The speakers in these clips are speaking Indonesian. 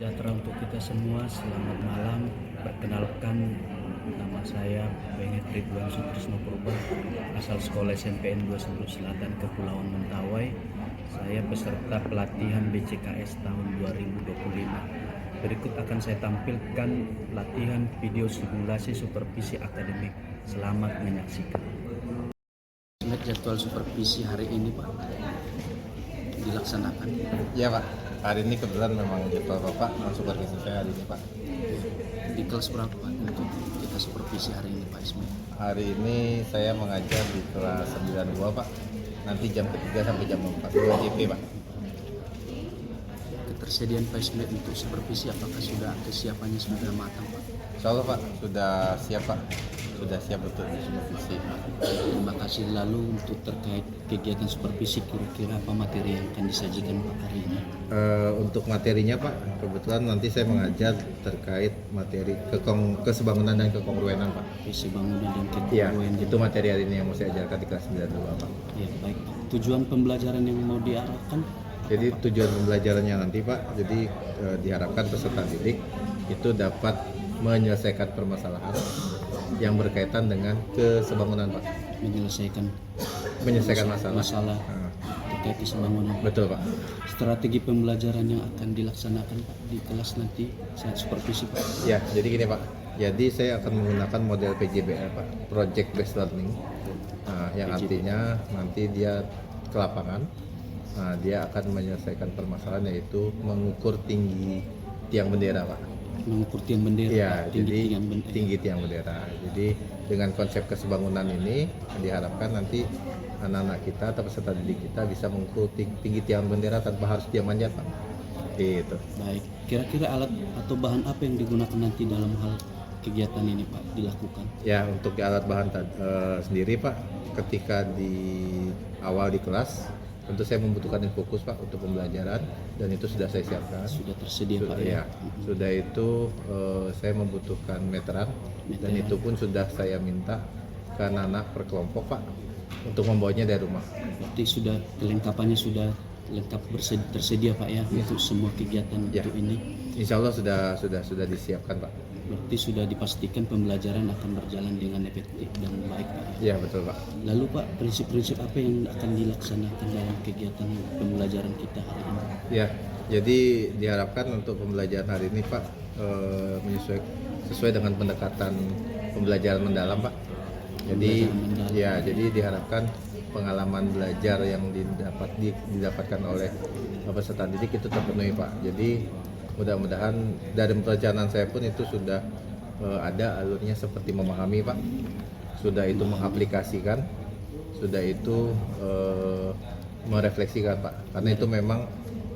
Sejahtera untuk kita semua, selamat malam. Perkenalkan, nama saya Benget Ridwan Sutrisno Purba, asal sekolah SMPN 2 Sebelah Selatan, Kepulauan Mentawai. Saya peserta pelatihan BCKS tahun 2025. Berikut akan saya tampilkan latihan video simulasi supervisi akademik. Selamat menyaksikan. Jadwal supervisi hari ini, Pak, dilaksanakan. Iya Pak, hari ini kebetulan memang jadwal Bapak supervisi saya hari ini Pak. Di kelas berapa, Pak, untuk kita supervisi hari ini, Pak Ismail? Hari ini saya mengajar di kelas 92 Pak. Nanti jam ketiga sampai jam 4, 2 JP Pak. Ketersediaan Pak Ismail untuk supervisi, apakah sudah kesiapannya sudah matang, Pak? Insya Allah Pak, sudah siap Pak. Sudah siap untuk supervisi. Terima kasih. Lalu untuk terkait kegiatan supervisi, kira-kira apa materi yang akan disajikan Pak hari ini? Untuk materinya Pak, kebetulan nanti saya mengajar terkait materi kesebangunan dan kekongruenan Pak. Visi bangunan dan Iya, kekongruenan. itu materi hari ini yang mau saya ajarkan di kelas 92 Pak. Ya, baik. Tujuan pembelajaran yang mau diarahkan? Jadi tujuan pembelajarannya nanti Pak, jadi diharapkan peserta didik itu dapat menyelesaikan permasalahan yang berkaitan dengan kesebangunan Pak. Menyelesaikan masalah. Terkait kesebangunan. Betul Pak. Strategi pembelajaran yang akan dilaksanakan Pak di kelas nanti saat supervisi, Pak? Ya, jadi gini Pak. Jadi saya akan menggunakan model PJBL Pak, Project Based Learning. Yang artinya nanti dia ke lapangan. Dia akan menyelesaikan permasalahan yaitu mengukur tinggi tiang bendera Pak. Mengukur tiang bendera. Ya, tinggi tinggi tiang bendera. Jadi dengan konsep kesebangunan ini diharapkan nanti anak-anak kita atau peserta didik kita bisa mengukur tinggi tiang bendera tanpa harus dia manjat Pak. Gitu. Baik. Kira-kira alat atau bahan apa yang digunakan nanti dalam hal kegiatan ini Pak dilakukan? Ya, untuk alat bahan sendiri Pak, ketika di awal di kelas tentu saya membutuhkan fokus Pak untuk pembelajaran dan itu sudah saya siapkan. Sudah tersedia Pak ya? Sudah itu saya membutuhkan meteran dan itu pun sudah saya minta ke anak-anak per kelompok Pak untuk membawanya dari rumah. Berarti sudah kelengkapannya sudah lengkap tersedia Pak ya untuk semua kegiatan Ya. untuk ini? Insya Allah sudah disiapkan Pak. Berarti sudah dipastikan pembelajaran akan berjalan dengan efektif dan baik Pak ya? Ya betul Pak. Lalu Pak, prinsip-prinsip apa yang akan dilaksanakan dalam kegiatan pembelajaran kita hari ini? Ya, jadi diharapkan untuk pembelajaran hari ini Pak sesuai dengan pendekatan pembelajaran mendalam Pak. Jadi jadi diharapkan pengalaman belajar yang didapatkan oleh peserta didik itu terpenuhi Pak. Jadi mudah-mudahan dari perencanaan saya pun itu sudah ada alurnya seperti memahami Pak, sudah itu mengaplikasikan, sudah itu merefleksikan Pak, karena itu memang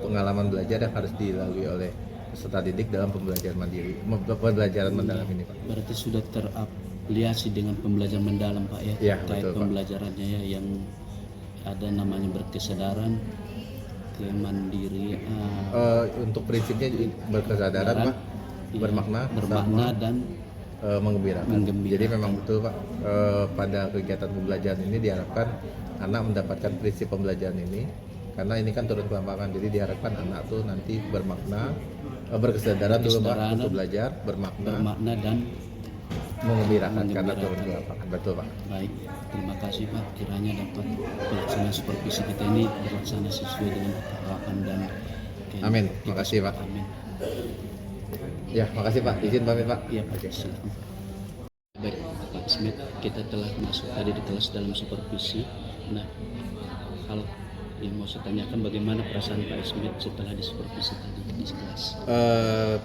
pengalaman belajar yang harus dilalui oleh peserta didik dalam pembelajaran mandiri, pembelajaran mendalam ini Pak. Berarti sudah terafiliasi dengan pembelajaran mendalam Pak ya? Ya, terkait betul, Pak. pembelajarannya ya, yang ada namanya berkesadaran, kemandirian, untuk prinsipnya berkesadaran Pak, bermakna dan menggembirakan. Jadi memang betul Pak, pada kegiatan pembelajaran ini diharapkan anak mendapatkan prinsip pembelajaran ini karena ini kan turun ke lapangan, jadi diharapkan anak tuh nanti bermakna, berkesadaran dulu Pak untuk belajar, bermakna dan menggembirakan karena turun ke lapangan. Betul Pak. Baik, terima kasih Pak. Kiranya dapat pelaksanaan supervisi kita ini terlaksana sesuai dengan harapan dan Amin. Makasih Pak. Amin. Ya, makasih Pak. Izin pamit Pak. Iya Pak. Silakan. Baik Pak Smith, kita telah masuk tadi di kelas dalam supervisi. Nah, kalau yang mau saya tanyakan, bagaimana perasaan Pak Smith setelah disupervisi tadi di kelas?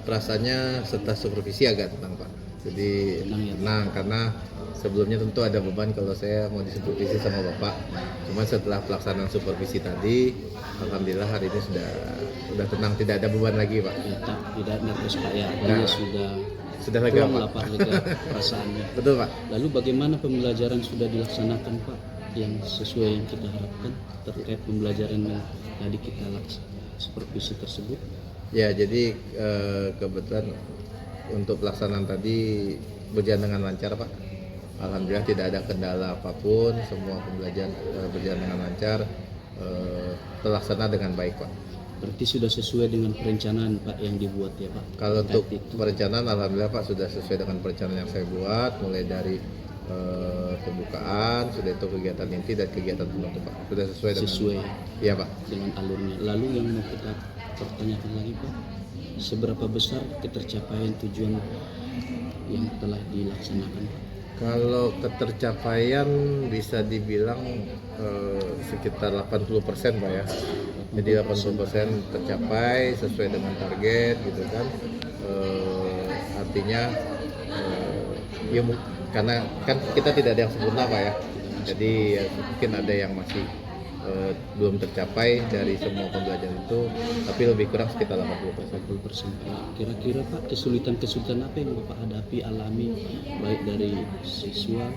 Perasaannya setelah supervisi agak tenang Pak. Jadi tenang karena sebelumnya tentu ada beban kalau saya mau disupervisi sama Bapak. Cuman setelah pelaksanaan supervisi tadi, alhamdulillah hari ini sudah tenang, tidak ada beban lagi Pak. Ya, tidak nervous Pak ya, artinya sudah lega Pak. Lega perasaannya. Betul Pak. Lalu bagaimana pembelajaran sudah dilaksanakan Pak yang sesuai yang kita harapkan terkait pembelajaran yang tadi kita supervisi tersebut? Ya, jadi kebetulan untuk pelaksanaan tadi berjalan dengan lancar Pak. Alhamdulillah tidak ada kendala apapun, semua pembelajaran berjalan dengan lancar, terlaksana dengan baik Pak. Berarti sudah sesuai dengan perencanaan Pak yang dibuat ya Pak? Kalau untuk Terkait itu. perencanaan, alhamdulillah Pak sudah sesuai dengan perencanaan yang saya buat, mulai dari pembukaan, sudah itu kegiatan inti dan kegiatan penutup Pak. Sudah sesuai dengan. Sesuai Iya Pak. dengan alurnya. Lalu yang mau kita pertanyakan lagi Pak, seberapa besar ketercapaian tujuan yang telah dilaksanakan Pak? Kalau ketercapaian bisa dibilang sekitar 80% Pak ya. Jadi 80% tercapai sesuai dengan target gitu kan. Artinya ya karena kan kita tidak ada yang sempurna Pak ya. Jadi ya, mungkin ada yang masih belum tercapai dari semua pembelajaran itu, tapi lebih kurang sekitar 80%. Kira-kira Pak kesulitan-kesulitan apa yang Bapak hadapi alami baik dari siswa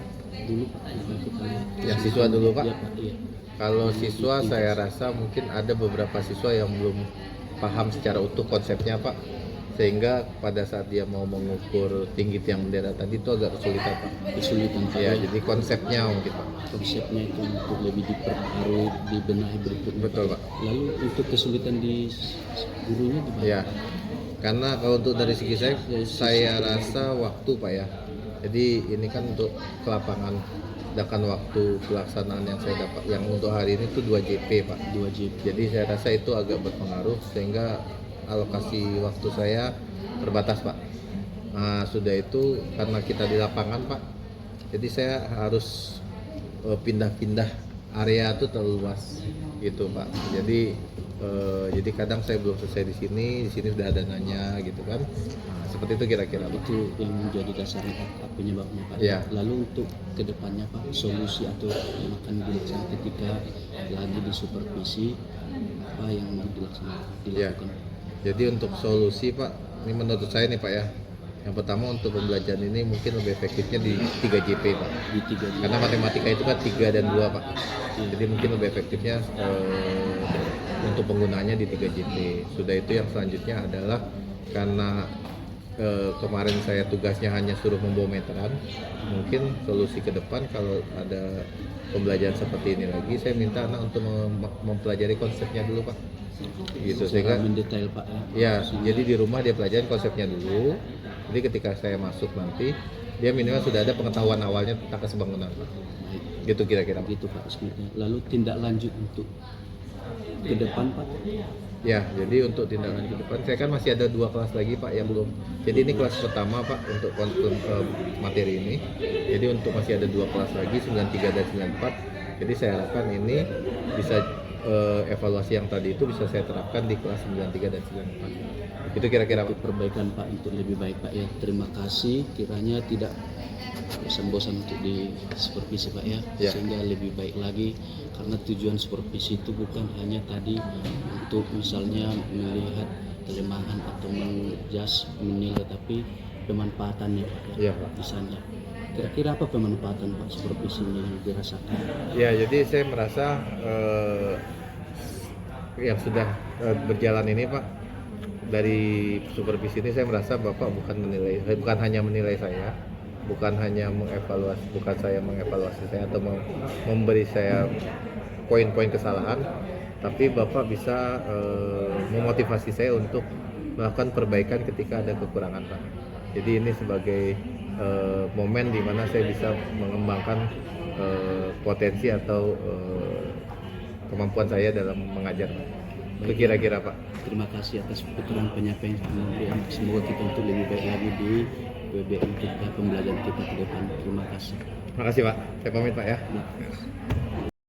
dulu Pak yang kita lihat? Yang siswa dulu Pak? Iya Pak, iya. Kalau siswa saya rasa mungkin ada beberapa siswa yang belum paham secara utuh konsepnya Pak, sehingga pada saat dia mau mengukur tinggi tiang bendera tadi itu agak kesulitan Pak. Kesulitan Pak. Ya, jadi konsepnya mungkin Pak. Konsepnya itu untuk lebih diperbarui, dibenahi berikutnya. Betul Pak. Lalu untuk kesulitan di gurunya gimana? Ya, karena kalau untuk dari segi saya rasa waktu Pak ya. Jadi ini kan untuk ke lapangan, sedangkan waktu pelaksanaan yang saya dapat yang untuk hari ini tuh 2 JP Pak. 2 JP. Jadi saya rasa itu agak berpengaruh sehingga alokasi waktu saya terbatas Pak. Nah, sudah itu karena kita di lapangan Pak, jadi saya harus pindah-pindah area itu terlalu luas gitu Pak. Jadi kadang saya belum selesai di sini sudah ada nanya gitu kan. Nah, seperti itu kira-kira Pak. Itu yang menjadi dasar penyebabnya Pak. Ya. Lalu untuk kedepannya Pak, solusi atau yang akan dilaksanakan ketika lagi di supervisi, apa yang mau dilakukan? Jadi untuk solusi Pak, ini menurut saya nih Pak ya, yang pertama untuk pembelajaran ini mungkin lebih efektifnya di 3 JP Pak. Di 3 JP. Karena matematika itu kan 3 dan 2 Pak. Jadi mungkin lebih efektifnya untuk penggunaannya di 3 JP. Sudah itu yang selanjutnya adalah karena kemarin saya tugasnya hanya suruh membawa meteran, mungkin solusi ke depan kalau ada pembelajaran seperti ini lagi, saya minta anak untuk mempelajari konsepnya dulu Pak. Gitu sehingga mendetail Pak ya. Jadi di rumah dia pelajarin konsepnya dulu. Jadi ketika saya masuk nanti dia minimal sudah ada pengetahuan awalnya tentang kesebangunan Pak. Gitu kira-kira gitu Pak. Lalu tindak lanjut untuk ke depan Pak? Ya, jadi untuk tindak lanjut ke depan saya kan masih ada 2 kelas lagi Pak yang belum. Jadi ini kelas pertama Pak untuk materi ini. Jadi untuk masih ada 2 kelas lagi 93 dan 94. Jadi saya harapkan ini bisa evaluasi yang tadi itu bisa saya terapkan di kelas 93 dan 94. Itu kira-kira Untuk perbaikan Pak untuk lebih baik Pak ya. Terima kasih, kiranya tidak bosan-bosan untuk di supervisi Pak ya. Sehingga lebih baik lagi, karena tujuan supervisi itu bukan hanya tadi untuk misalnya melihat kelemahan atau menilai, tapi pemanfaatannya Pak ya Pak. Di sana. Kira-kira apa pemanfaatan Pak supervisi ini yang dirasakan? Ya, jadi saya merasa yang sudah berjalan ini Pak, dari supervisi ini saya merasa Bapak bukan hanya menilai saya, bukan hanya saya mengevaluasi saya atau memberi saya poin-poin kesalahan, tapi Bapak bisa memotivasi saya untuk melakukan perbaikan ketika ada kekurangan Pak. Jadi ini sebagai momen di mana saya bisa mengembangkan potensi atau kemampuan saya dalam mengajar. Itu kira-kira Pak. Terima kasih atas keterangan penyampaian kemudian. Semoga kita untuk lebih baik lagi di PBM kita, pembelajaran kita ke depan. Terima kasih. Terima kasih Pak. Saya pamit Pak ya.